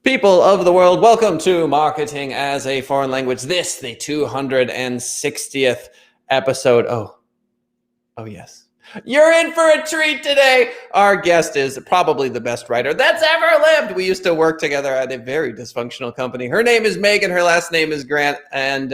People of the world, welcome to Marketing as a Foreign Language. This, the 260th episode. Oh yes. You're in for a treat today. Our guest is probably the best writer that's ever lived. We used to work together at a very dysfunctional company. Her name is Megan. Her last name is Grant. And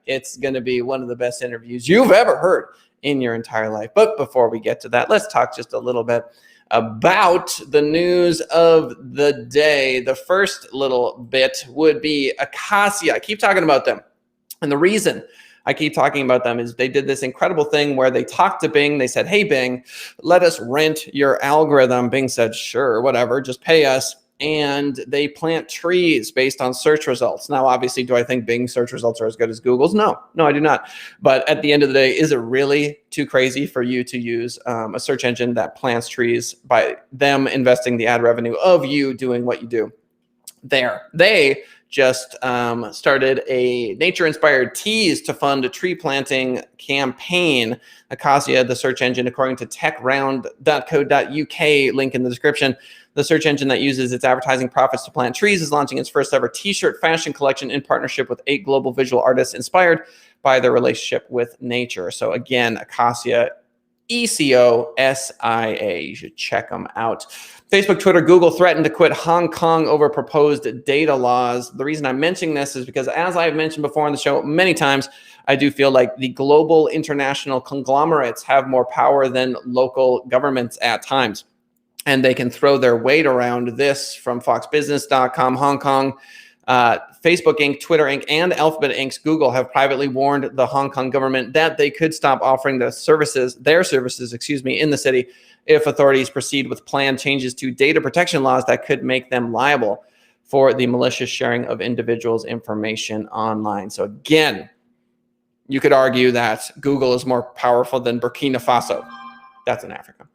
it's going to be one of the best interviews you've ever heard in your entire life. But before we get to that, let's talk just a little bit about the news of the day. The first little bit would be 𝙲𝚘𝚊𝚌𝚑𝚒𝚗. I keep talking about them. And the reason I keep talking about them is they did this incredible thing where they talked to Bing. They said, hey, Bing, let us rent your algorithm. Bing said, sure, whatever, just pay us. And they plant trees based on search results. Now, obviously, do I think Bing's search results are as good as Google's? No, I do not. But at the end of the day, is it really too crazy for you to use a search engine that plants trees by them investing the ad revenue of you doing what you do there? They just started a nature-inspired tease to fund a tree planting campaign. 𝙲𝚘𝚊𝚌𝚑𝚒𝚗, the search engine, according to techround.co.uk, link in the description. The search engine that uses its advertising profits to plant trees is launching its first ever t-shirt fashion collection in partnership with 8 global visual artists inspired by their relationship with nature. So again, 𝙲𝚘𝚊𝚌𝚑𝚒𝚗, ECOSIA. You should check them out. Facebook, Twitter, Google threatened to quit Hong Kong over proposed data laws. The reason I'm mentioning this is because, as I've mentioned before on the show many times, I do feel like the global international conglomerates have more power than local governments at times. And they can throw their weight around. This from foxbusiness.com. Hong Kong, Facebook Inc., Twitter Inc., and Alphabet Inc.'s Google have privately warned the Hong Kong government that they could stop offering their services, in the city if authorities proceed with planned changes to data protection laws that could make them liable for the malicious sharing of individuals' information online. So again, you could argue that Google is more powerful than Burkina Faso. That's in Africa.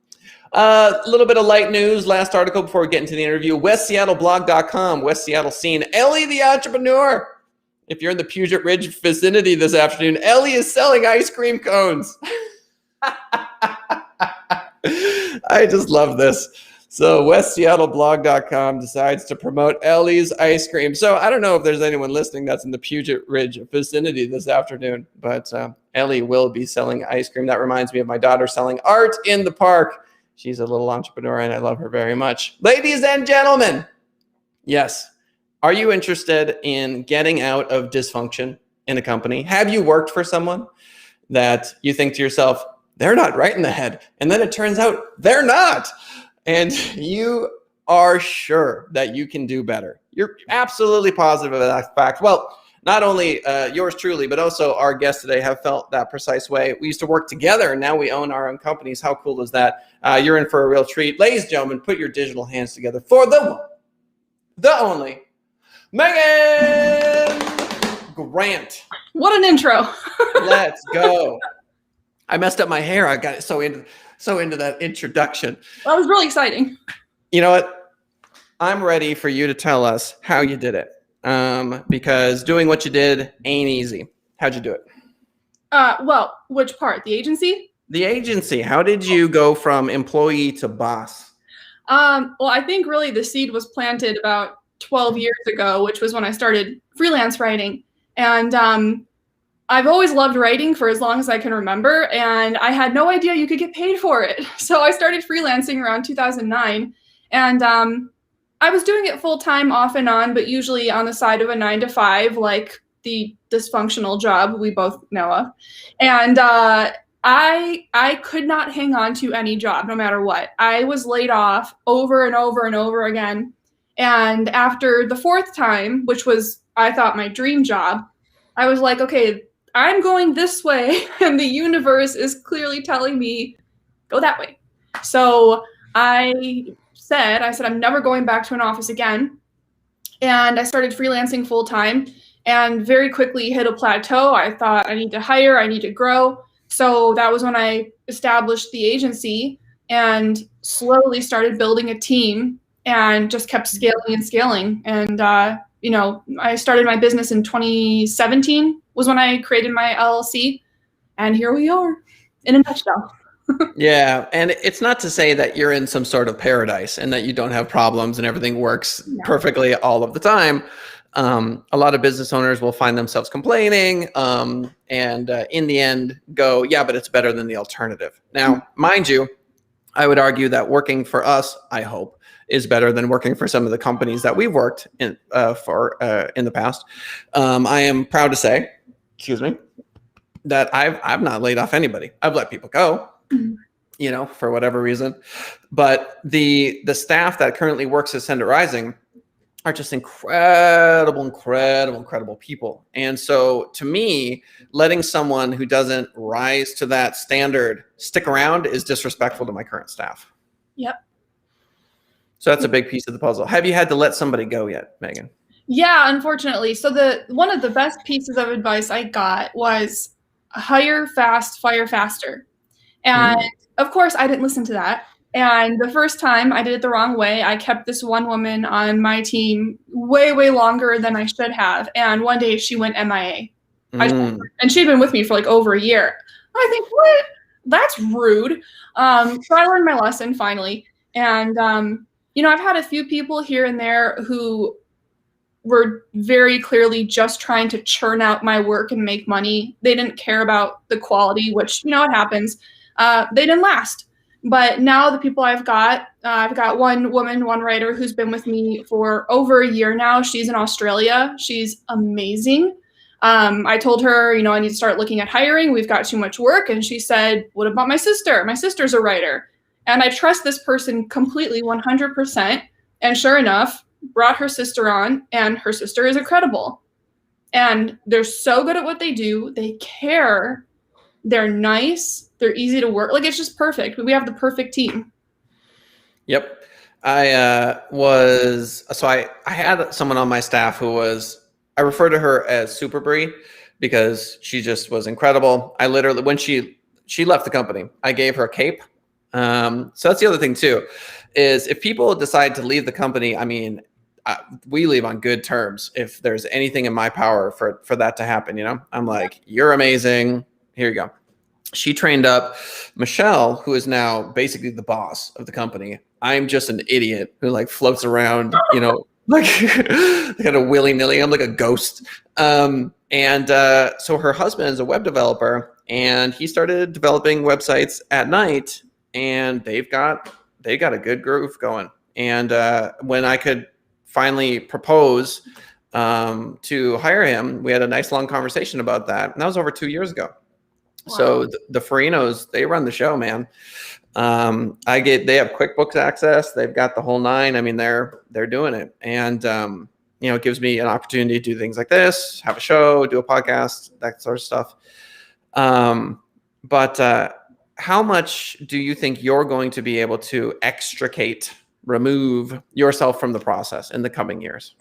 A little bit of light news. Last article before we get into the interview. WestSeattleBlog.com. West Seattle scene. Ellie the entrepreneur. If you're in the Puget Ridge vicinity this afternoon, Ellie is selling ice cream cones. I just love this. So WestSeattleBlog.com decides to promote Ellie's ice cream. So I don't know if there's anyone listening that's in the Puget Ridge vicinity this afternoon, but Ellie will be selling ice cream. That reminds me of my daughter selling art in the park. She's a little entrepreneur, and I love her very much. Ladies and gentlemen, yes, are you interested in getting out of dysfunction in a company? Have you worked for someone that you think to yourself, they're not right in the head, and then it turns out they're not, and you are sure that you can do better? You're absolutely positive of that fact. Well, not only yours truly, but also our guests today have felt that precise way. We used to work together, and now we own our own companies. How cool is that? You're in for a real treat. Ladies and gentlemen, put your digital hands together for the one, the only, Megan Grant. What an intro. Let's go. I messed up my hair. I got so into that introduction. That was really exciting. You know what? I'm ready for you to tell us how you did it. Because doing what you did ain't easy. How'd you do it? Well, which part? The agency? The agency. How did you go from employee to boss? Well, I think really the seed was planted about 12 years ago, which was when I started freelance writing. And I've always loved writing for as long as I can remember, and I had no idea you could get paid for it. So I started freelancing around 2009, and I was doing it full time off and on, but usually on the side of a 9-to-5, like the dysfunctional job we both know of. And I could not hang on to any job, no matter what. I was laid off over and over and over again. And after the 4th time, which was, I thought, my dream job, I was like, okay, I'm going this way, and the universe is clearly telling me, go that way. So I said, I'm never going back to an office again. And I started freelancing full time and very quickly hit a plateau. I thought, I need to hire, I need to grow. So that was when I established the agency and slowly started building a team and just kept scaling and scaling. And, I started my business in 2017 was when I created my LLC. And here we are in a nutshell. Yeah. And it's not to say that you're in some sort of paradise and that you don't have problems and everything works No. perfectly all of the time. A lot of business owners will find themselves complaining and in the end go, yeah, but it's better than the alternative. Now, mind you, I would argue that working for us, I hope, is better than working for some of the companies that we've worked in for in the past. I am proud to say, excuse me, that I've not laid off anybody. I've let people go, you know, for whatever reason. But the staff that currently works at Send It Rising are just incredible people. And so to me, letting someone who doesn't rise to that standard stick around is disrespectful to my current staff. Yep. So that's a big piece of the puzzle. Have you had to let somebody go yet, Megan? Yeah, unfortunately. So one of the best pieces of advice I got was hire fast, fire faster. And of course, I didn't listen to that. And the first time I did it the wrong way. I kept this one woman on my team way, way longer than I should have. And one day she went MIA. And she'd been with me for like over a year. I think, what? That's rude. So I learned my lesson finally. And, you know, I've had a few people here and there who were very clearly just trying to churn out my work and make money. They didn't care about the quality, which, you know, it happens. They didn't last. But now the people I've got one woman, one writer who's been with me for over a year now. She's in Australia. She's amazing. I told her, you know, I need to start looking at hiring. We've got too much work. And she said, what about my sister? My sister's a writer. And I trust this person completely 100%. And sure enough, brought her sister on, and her sister is incredible. And they're so good at what they do. They care. They're nice. They're easy to work. Like, it's just perfect. We have the perfect team. Yep. I had someone on my staff who I refer to her as Super Brie because she just was incredible. I literally, when she left the company, I gave her a cape. So that's the other thing too, is if people decide to leave the company, I mean, we leave on good terms. If there's anything in my power for that to happen, you know, I'm like, you're amazing. Here you go. She trained up Michelle, who is now basically the boss of the company. I'm just an idiot who like floats around, you know, like kind of willy-nilly. I'm like a ghost. So her husband is a web developer, and he started developing websites at night, and they've got a good groove going. And when I could finally propose to hire him, we had a nice long conversation about that. And that was over 2 years ago. Wow. So the Farinos, they run the show, man. They have QuickBooks access. They've got the whole nine. I mean, they're doing it. And, you know, it gives me an opportunity to do things like this, have a show, do a podcast, that sort of stuff. But how much do you think you're going to be able to remove yourself from the process in the coming years?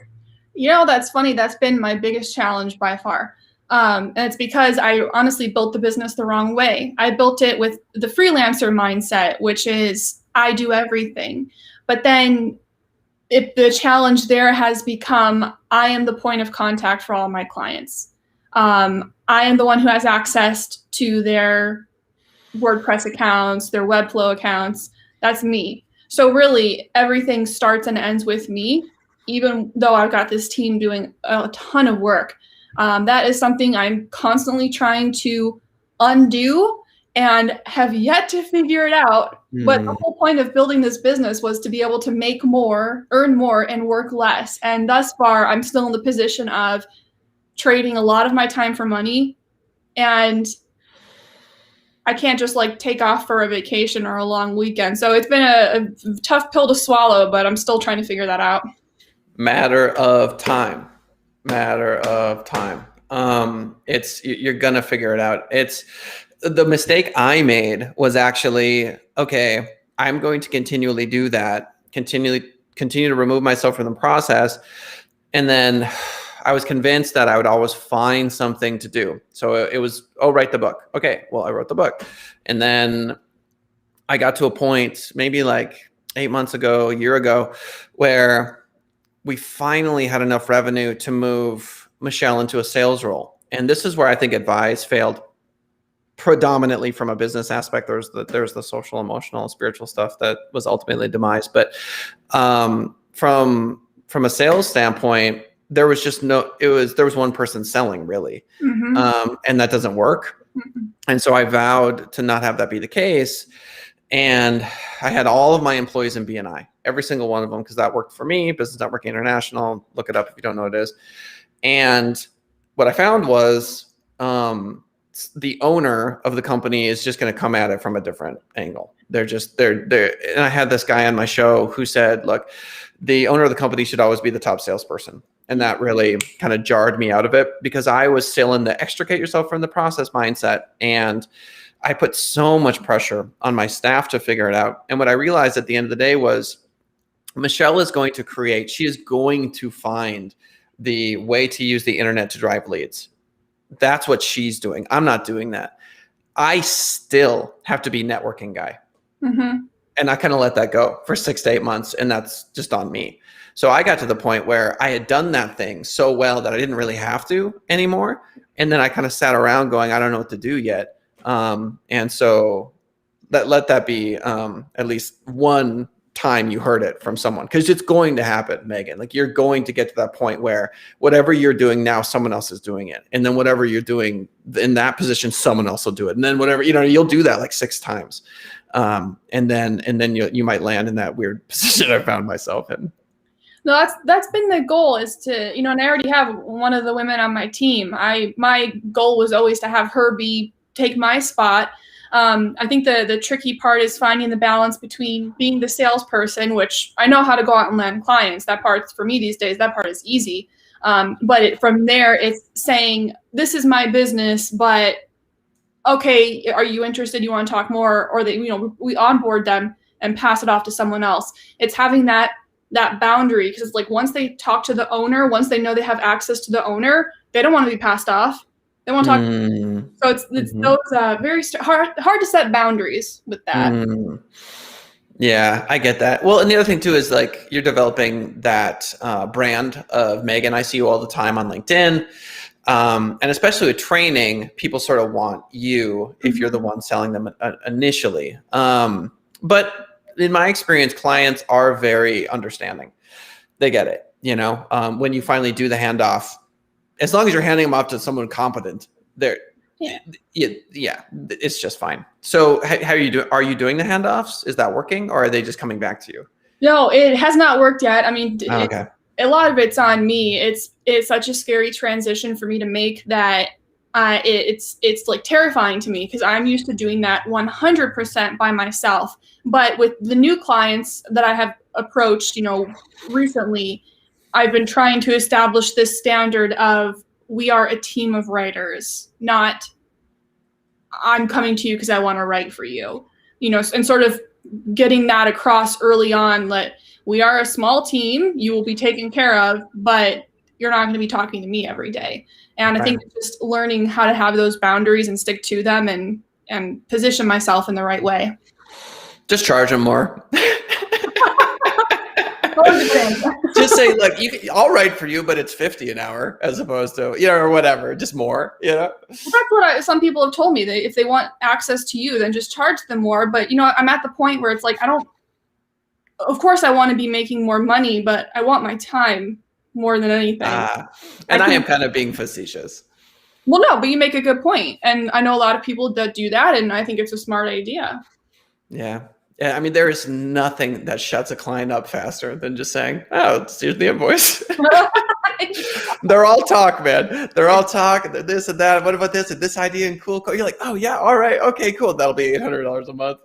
You know, that's funny. That's been my biggest challenge by far. And it's because I honestly built the business the wrong way. I built it with the freelancer mindset, which is I do everything. But then the challenge there has become I am the point of contact for all my clients. I am the one who has access to their WordPress accounts, their Webflow accounts. That's me. So really, everything starts and ends with me, even though I've got this team doing a ton of work. That is something I'm constantly trying to undo and have yet to figure it out. But the whole point of building this business was to be able to make more, earn more, and work less. And thus far, I'm still in the position of trading a lot of my time for money. And I can't just like take off for a vacation or a long weekend. So it's been a tough pill to swallow, but I'm still trying to figure that out. Matter of time. You're going to figure it out. It's the mistake I made was actually, okay, I'm going to continually do that, continue to remove myself from the process. And then I was convinced that I would always find something to do. So it was, write the book. Okay, well, I wrote the book. And then I got to a point maybe like 8 months ago, a year ago, where we finally had enough revenue to move Michelle into a sales role. And this is where I think Advise failed predominantly from a business aspect. There's the social, emotional, spiritual stuff that was ultimately demised. But from a sales standpoint, there was one person selling really, and that doesn't work. And so I vowed to not have that be the case. And I had all of my employees in BNI, every single one of them, because that worked for me. Business Network International. Look it up if you don't know what it is. And what I found was the owner of the company is just going to come at it from a different angle. They're and I had this guy on my show who said, look, the owner of the company should always be the top salesperson. And that really kind of jarred me out of it, because I was still in the extricate yourself from the process mindset. And I put so much pressure on my staff to figure it out. And what I realized at the end of the day was Michelle is going to find the way to use the internet to drive leads. That's what she's doing. I'm not doing that. I still have to be networking guy. And I kind of let that go for 6 to 8 months. And that's just on me. So I got to the point where I had done that thing so well that I didn't really have to anymore. And then I kind of sat around going, I don't know what to do yet. And so let that be at least one time you heard it from someone, because it's going to happen, Megan. Like, you're going to get to that point where whatever you're doing now, someone else is doing it. And then whatever you're doing in that position, someone else will do it. And then whatever, you'll do that like 6 times. And then you might land in that weird position I found myself in. No, that's been the goal, is to, and I already have one of the women on my team. My goal was always to have her take my spot. I think the tricky part is finding the balance between being the salesperson, which I know how to go out and land clients. That part's for me these days. That part is easy. But from there, it's saying, this is my business, but okay, are you interested? You want to talk more? Or we onboard them and pass it off to someone else. It's having that boundary, because it's like, once they talk to the owner, once they know they have access to the owner, they don't want to be passed off. They want to talk. So it's those very hard to set boundaries with that. Yeah, I get that. Well, and the other thing too is, like, you're developing that brand of Megan. I see you all the time on LinkedIn. And especially with training, people sort of want you if you're the one selling them initially. But in my experience, clients are very understanding. They get it. When you finally do the handoff, as long as you're handing them off to someone competent, it's just fine. So how are you doing? Are you doing the handoffs? Is that working, or are they just coming back to you? No, it has not worked yet. I mean, okay. A lot of it's on me. It's such a scary transition for me to make that it's like terrifying to me, because I'm used to doing that 100% by myself. But with the new clients that I have approached, recently, I've been trying to establish this standard of, we are a team of writers, not I'm coming to you because I want to write for you, and sort of getting that across early on, that we are a small team, you will be taken care of, but you're not going to be talking to me every day. And I think just learning how to have those boundaries and stick to them and position myself in the right way. Just charge them more. Just say, look, I'll write for you, but it's $50 an hour as opposed to, or whatever, just more, Well, that's what some people have told me, that if they want access to you, then just charge them more. But, I'm at the point where it's like, of course I want to be making more money, but I want my time more than anything. And I am kind of being facetious. Well, no, but you make a good point. And I know a lot of people that do that, and I think it's a smart idea. Yeah. I mean, there is nothing that shuts a client up faster than just saying, oh, here's the invoice. They're all talk, man. They're all talk, this and that. What about this and this idea and cool. You're like, oh, yeah, all right. Okay, cool. That'll be $800 a month.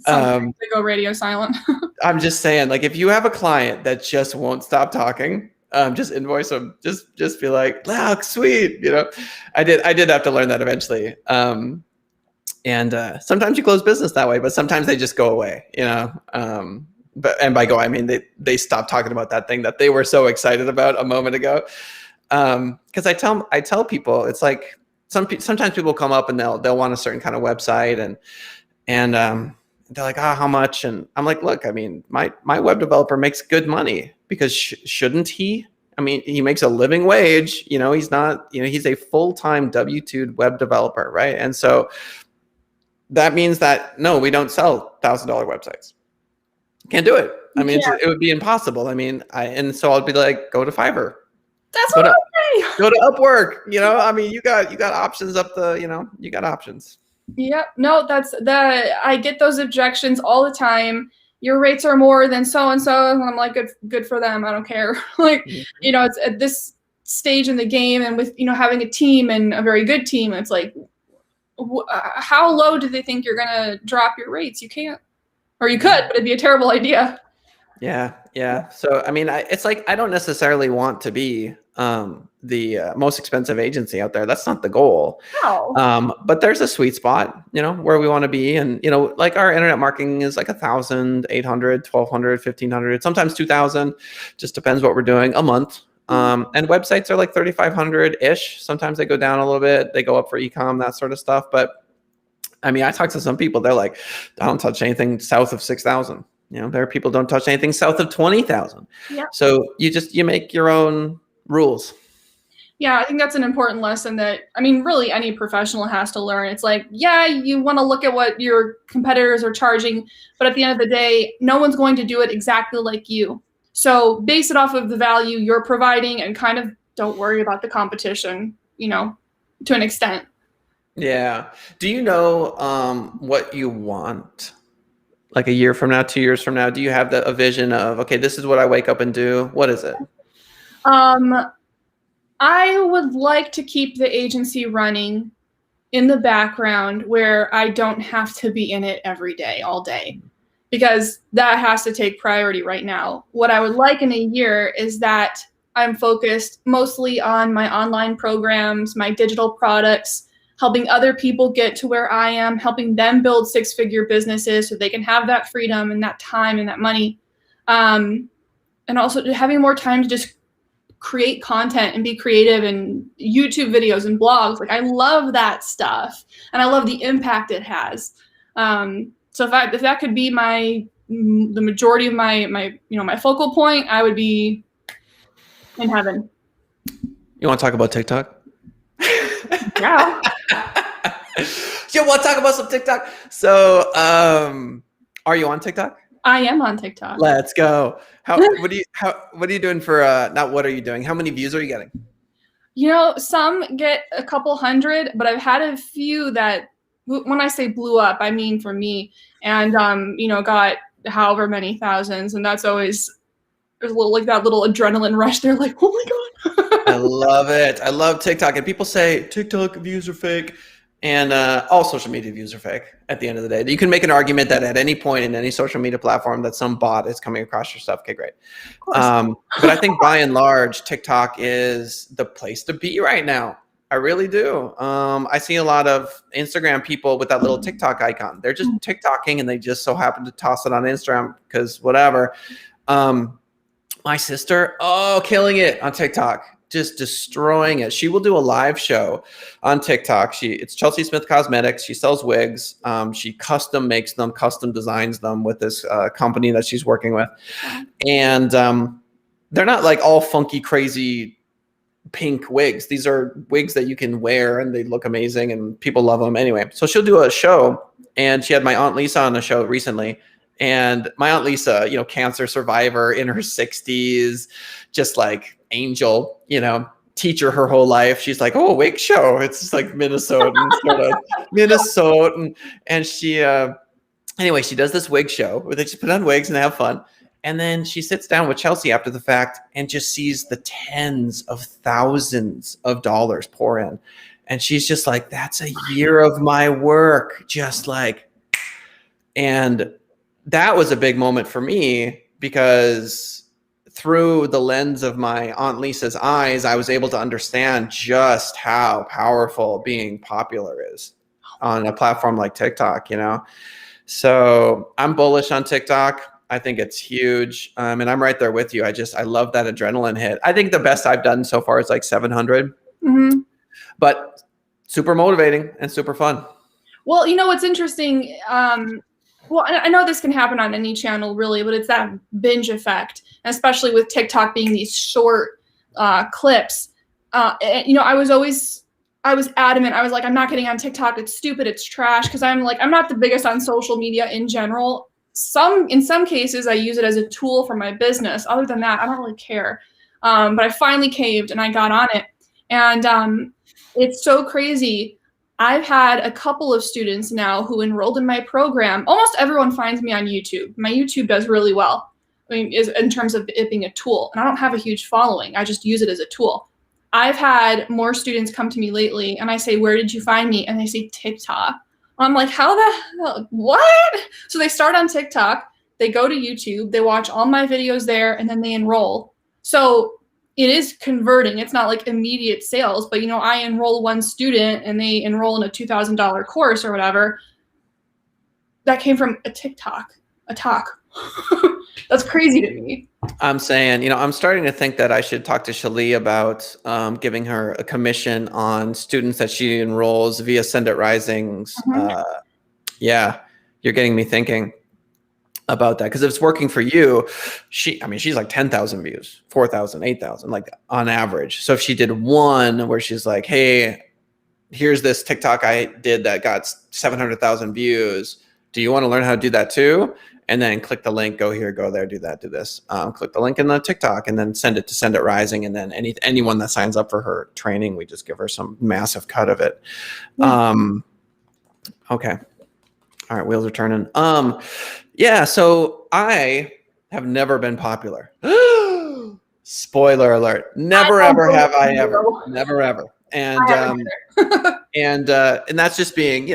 They go radio silent. I'm just saying, like, if you have a client that just won't stop talking, just invoice them. Just be like, wow, sweet. I did have to learn that eventually. And sometimes you close business that way, but sometimes they just go away, and by go, I mean, they stop talking about that thing that they were so excited about a moment ago. Cause I tell people, it's like, sometimes people come up and they'll want a certain kind of website and they're like, how much? And I'm like, look, I mean, my web developer makes good money, because shouldn't he? I mean, he makes a living wage. He's not, he's a full-time W-2 web developer, right? And so that means that, no, we don't sell $1,000 websites. Can't do it. I mean, it would be impossible. I mean, and so I'll be like, go to Fiverr. That's what I say. Go to Upwork. I mean, you got options you got options. Yep. No, I get those objections all the time. Your rates are more than so-and-so. And I'm like, good for them. I don't care. Like, it's at this stage in the game, and with, having a team and a very good team, it's like, how low do they think you're going to drop your rates? You can't, or you could, but it'd be a terrible idea. Yeah. So, I mean, it's like, I don't necessarily want to be the most expensive agency out there. That's not the goal. No. But there's a sweet spot, where we want to be. And, like our internet marketing is like 1,000, 800, 1,200, 1,500, sometimes 2,000, just depends what we're doing a month. And websites are like 3,500-ish. Sometimes they go down a little bit. They go up for e-com, that sort of stuff. But I mean, I talk to some people, they're like, I don't touch anything south of 6,000. There are people don't touch anything south of 20,000. Yeah. So you make your own rules. Yeah, I think that's an important lesson that, I mean, really any professional has to learn. It's like, yeah, you want to look at what your competitors are charging, but at the end of the day, no one's going to do it exactly like you. So base it off of the value you're providing and kind of don't worry about the competition, to an extent. Yeah. Do you know what you want? Like a year from now, 2 years from now, do you have a vision of, okay, this is what I wake up and do? What is it? I would like to keep the agency running in the background where I don't have to be in it every day, all day, because that has to take priority right now. What I would like in a year is that I'm focused mostly on my online programs, my digital products, helping other people get to where I am, helping them build six-figure businesses so they can have that freedom and that time and that money. And also having more time to just create content and be creative, and YouTube videos and blogs. Like, I love that stuff, and I love the impact it has. So if that could be the majority of my focal point, I would be in heaven. You want to talk about TikTok? Yeah. You want to talk about some TikTok? So, are you on TikTok? I am on TikTok. Let's go. What are you doing for, not what are you doing? How many views are you getting? Some get a couple hundred, but I've had a few that, when I say blew up, I mean for me, and, got however many thousands. And that's always, there's a little, like that little adrenaline rush. They're like, oh my God. I love it. I love TikTok. And people say TikTok views are fake. And all social media views are fake at the end of the day. You can make an argument that at any point in any social media platform that some bot is coming across your stuff. Okay, great. But I think by and large, TikTok is the place to be right now. I really do. I see a lot of Instagram people with that little TikTok icon. They're just TikToking, and they just so happen to toss it on Instagram because whatever. My sister, killing it on TikTok. Just destroying it. She will do a live show on TikTok. It's 𝚲𝚊𝚊𝚑𝚒𝚗𝚐 Cosmetics. She sells wigs. She custom makes them, custom designs them with this company that she's working with. And they're not like all funky, crazy pink wigs. These are wigs that you can wear and they look amazing and people love them anyway. So she'll do a show, and she had my Aunt Lisa on the show recently. And my Aunt Lisa, cancer survivor in her 60s, just like angel, teacher her whole life. She's like, oh, wig show. It's like Minnesotan, sort of Minnesotan. And she, anyway, she does this wig show where they just put on wigs and have fun. And then she sits down with Chelsea after the fact and just sees the tens of thousands of dollars pour in. And she's just like, that's a year of my work. Just like, and that was a big moment for me, because through the lens of my Aunt Lisa's eyes, I was able to understand just how powerful being popular is on a platform like TikTok, So I'm bullish on TikTok. I think it's huge. And I'm right there with you. I love that adrenaline hit. I think the best I've done so far is like 700, but super motivating and super fun. Well, what's interesting, well, I know this can happen on any channel really, but it's that binge effect, and especially with TikTok being these short, clips. I was adamant. I was like, I'm not getting on TikTok. It's stupid. It's trash. Cause I'm not the biggest on social media in general. In some cases I use it as a tool for my business. Other than that, I don't really care. But I finally caved and I got on it. And it's so crazy. I've had a couple of students now who enrolled in my program. Almost everyone finds me on YouTube. My YouTube does really well. I mean, in terms of it being a tool. And I don't have a huge following. I just use it as a tool. I've had more students come to me lately and I say, where did you find me? And they say TikTok. I'm like, how the hell? What? So they start on TikTok, they go to YouTube, they watch all my videos there, and then they enroll. So it is converting. It's not like immediate sales, but I enroll one student and they enroll in a $2,000 course or whatever. That came from a TikTok, a talk. That's crazy to me. I'm saying, I'm starting to think that I should talk to Shalee about giving her a commission on students that she enrolls via Send It Rising's. Yeah, you're getting me thinking about that, because if it's working for you, she's like 10,000 views, 4,000, 8,000, like on average. So if she did one where she's like, hey, here's this TikTok I did that got 700,000 views. Do you want to learn how to do that too? And then click the link, go here, go there, do that, do this. Click the link in the TikTok and then send it to Send It Rising. And then anyone that signs up for her training, we just give her some massive cut of it. Okay. All right. Wheels are turning. Yeah. So I have never been popular. Spoiler alert. Never, ever have I ever. Never, ever. And and that's just being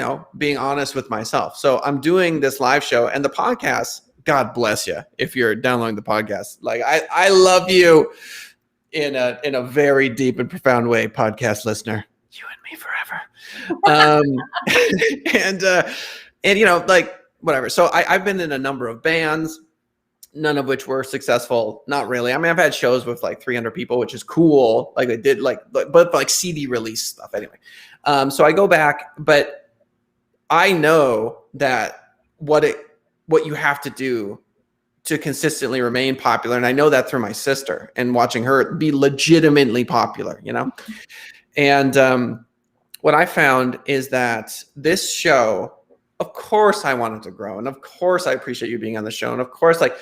honest with myself. So I'm doing this live show and the podcast. God bless you if you're downloading the podcast. Like I love you in a very deep and profound way, podcast listener. You and me forever. And like whatever. So I've been in a number of bands, none of which were successful. Not really. I mean, I've had shows with like 300 people, which is cool. Like they did but like CD release stuff anyway. So I go back, but I know that what you have to do to consistently remain popular. And I know that through my sister and watching her be legitimately popular, And what I found is that this show, of course I wanted to grow. And of course I appreciate you being on the show. And of course, like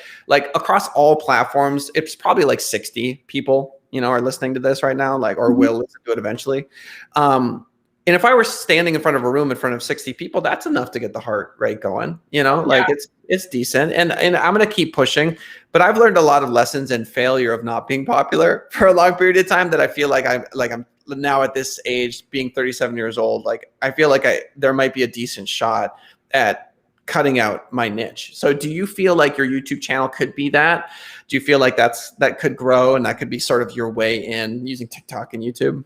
across all platforms, it's probably like 60 people, are listening to this right now, or will listen to it eventually. And if I were standing in front of a room in front of 60 people, that's enough to get the heart rate going, it's decent. And I'm going to keep pushing, but I've learned a lot of lessons in failure of not being popular for a long period of time that I feel like I'm now at this age, being 37 years old, I feel like there might be a decent shot at cutting out my niche. So do you feel like your YouTube channel could be that? Do you feel like that could grow and that could be sort of your way in using TikTok and YouTube?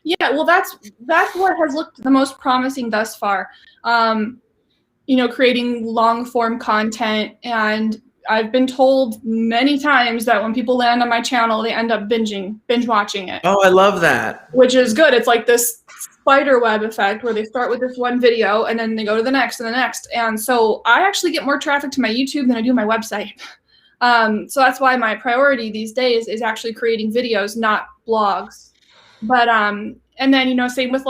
Yeah, well, that's what has looked the most promising thus far. Creating long form content. And I've been told many times that when people land on my channel, they end up binge watching it. Oh, I love that. Which is good. It's like this spider web effect where they start with this one video and then they go to the next and the next. And so I actually get more traffic to my YouTube than I do my website. So that's why my priority these days is actually creating videos, not blogs. But and then same with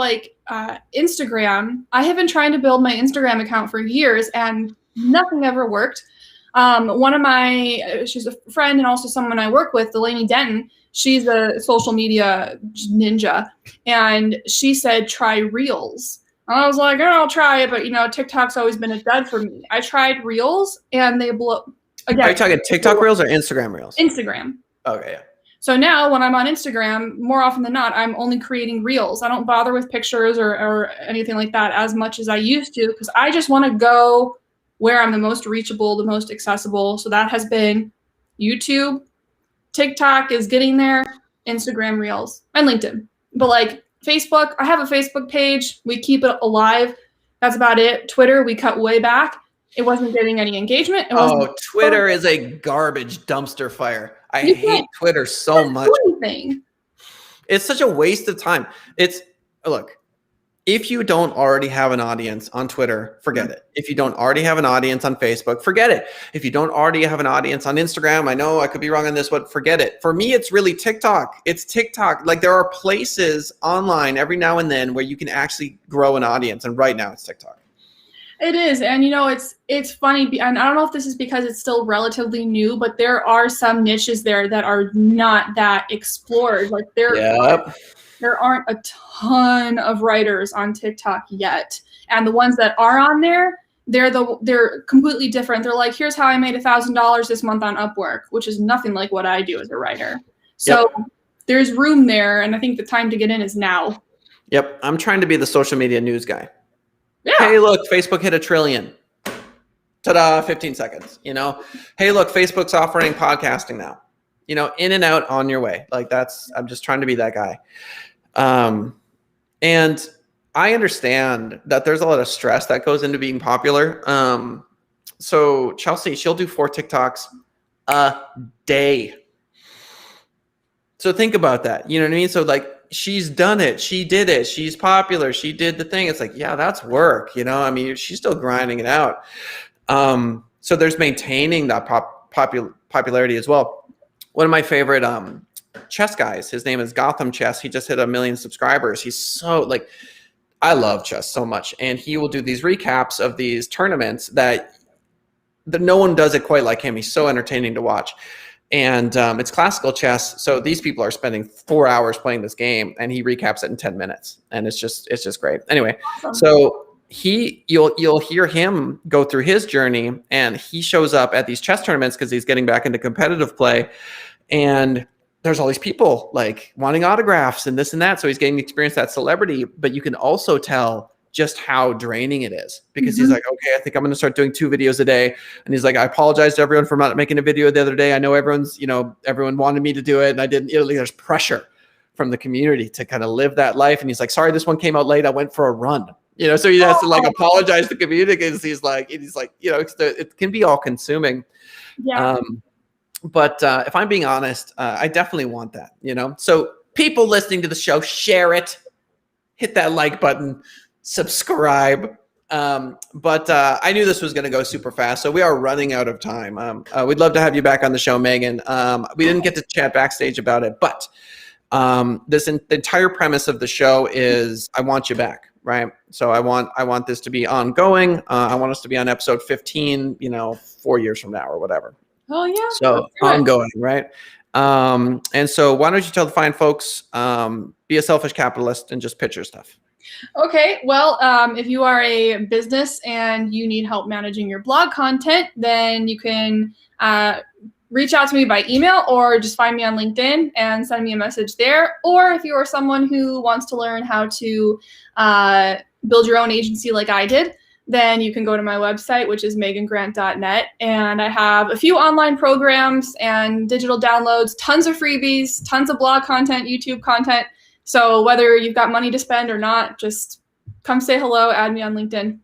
Instagram. I have been trying to build my Instagram account for years and nothing ever worked. She's a friend and also someone I work with, Delaney Denton. She's a social media ninja, and she said try Reels. And I was like, oh, I'll try it, but TikTok's always been a dud for me. I tried Reels and they blow. Again, are you talking TikTok Reels or Instagram Reels? Instagram. Okay, yeah. So now when I'm on Instagram, more often than not, I'm only creating Reels. I don't bother with pictures or anything like that as much as I used to, because I just want to go where I'm the most reachable, the most accessible. So that has been YouTube, TikTok is getting there, Instagram Reels, and LinkedIn. But Facebook, I have a Facebook page. We keep it alive. That's about it. Twitter, we cut way back. It wasn't getting any engagement. Twitter is a garbage dumpster fire. I hate Twitter so much. Anything. It's such a waste of time. Look, if you don't already have an audience on Twitter, forget it. If you don't already have an audience on Facebook, forget it. If you don't already have an audience on Instagram, I know I could be wrong on this, but forget it. For me, it's really TikTok. It's TikTok. Like there are places online every now and then where you can actually grow an audience. And right now it's TikTok. It is. And, you know, it's funny. And I don't know if this is because it's still relatively new, but there are some niches there that are not that explored. Like there aren't a ton of writers on TikTok yet. And the ones that are on there, they're completely different. They're like, here's how I made $1,000 this month on Upwork, which is nothing like what I do as a writer. So there's room there. And I think the time to get in is now. Yep. I'm trying to be the social media news guy. Yeah. Hey, look, Facebook hit 1 trillion. Ta-da, 15 seconds, you know? Hey, look, Facebook's offering podcasting now. You know, in and out on your way. Like I'm just trying to be that guy. And I understand that there's a lot of stress that goes into being popular. So Chelsea, she'll do 4 TikToks a day. So think about that. You know what I mean? So like she's done it. She did it. She's popular. She did the thing. It's like, yeah, that's work. You know, I mean, she's still grinding it out. So there's maintaining that popularity as well. One of my favorite chess guys, his name is Gotham Chess. He just hit 1 million subscribers. He's so like, I love chess so much. And he will do these recaps of these tournaments that no one does it quite like him. He's so entertaining to watch. And it's classical chess. So these people are spending 4 hours playing this game and he recaps it in 10 minutes. And it's just great. Anyway, so you'll hear him go through his journey, and he shows up at these chess tournaments because he's getting back into competitive play. And there's all these people like wanting autographs and this and that. So he's getting to experience that celebrity, but you can also tell just how draining it is because he's like, okay, I think I'm going to start doing 2 videos a day. And he's like, I apologize to everyone for not making a video the other day. I know everyone wanted me to do it and I didn't. There's pressure from the community to kind of live that life. And he's like, sorry, this one came out late. I went for a run, so he has to like apologize to the community because he's like, it can be all consuming. Yeah. But if I'm being honest, I definitely want that, So people listening to the show, share it, hit that like button, subscribe. But I knew this was going to go super fast, so we are running out of time. We'd love to have you back on the show, Megan. We didn't get to chat backstage about it, but the entire premise of the show is I want you back, right? So I want this to be ongoing. I want us to be on episode 15, 4 years from now or whatever. Oh yeah. So ongoing, right? And so why don't you tell the fine folks, be a selfish capitalist and just pitch your stuff. Okay, well, if you are a business and you need help managing your blog content, then you can reach out to me by email or just find me on LinkedIn and send me a message there. Or if you are someone who wants to learn how to build your own agency like I did, then you can go to my website, which is megangrant.net. And I have a few online programs and digital downloads, tons of freebies, tons of blog content, YouTube content. So whether you've got money to spend or not, just come say hello, add me on LinkedIn.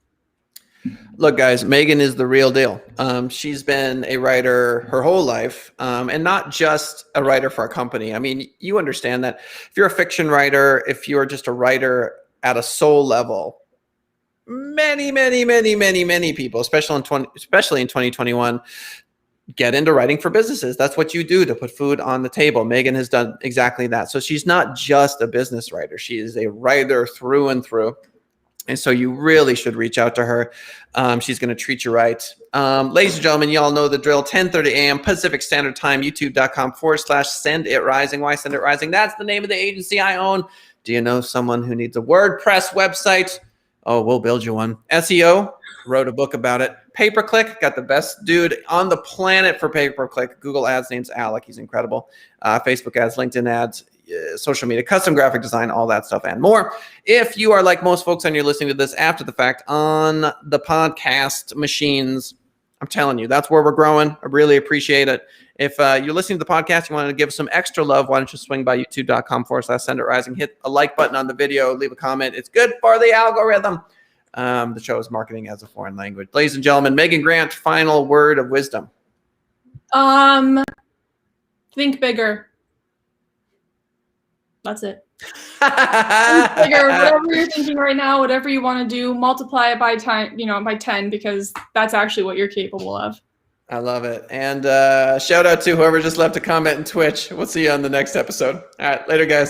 Look, guys, Megan is the real deal. She's been a writer her whole life, and not just a writer for a company. I mean, you understand that if you're a fiction writer, if you're just a writer at a soul level, many people, especially in 2021, get into writing for businesses. That's what you do to put food on the table. Megan has done exactly that. So she's not just a business writer. She is a writer through and through. And so you really should reach out to her. She's going to treat you right. Ladies and gentlemen, you all know the drill. 10:30 a.m. Pacific Standard Time, youtube.com/senditrising. Why Send It Rising? That's the name of the agency I own. Do you know someone who needs a WordPress website? Oh, we'll build you one. SEO, wrote a book about it. Pay-per-click, got the best dude on the planet for pay-per-click. Google Ads, name's Alec. He's incredible. Facebook ads, LinkedIn ads, social media, custom graphic design, all that stuff and more. If you are like most folks and you're listening to this after the fact on the podcast machines, I'm telling you, that's where we're growing. I really appreciate it. If you're listening to the podcast, you want to give us some extra love, why don't you swing by youtube.com/senditrising, hit a like button on the video, leave a comment. It's good for the algorithm. The show is Marketing as a Foreign Language. Ladies and gentlemen, Megan Grant, final word of wisdom. Think bigger. That's it. Figure whatever you're thinking right now, whatever you want to do, multiply it by by 10, because that's actually what you're capable of. I love it. And shout out to whoever just left a comment in Twitch. We'll see you on the next episode. All right, later, guys.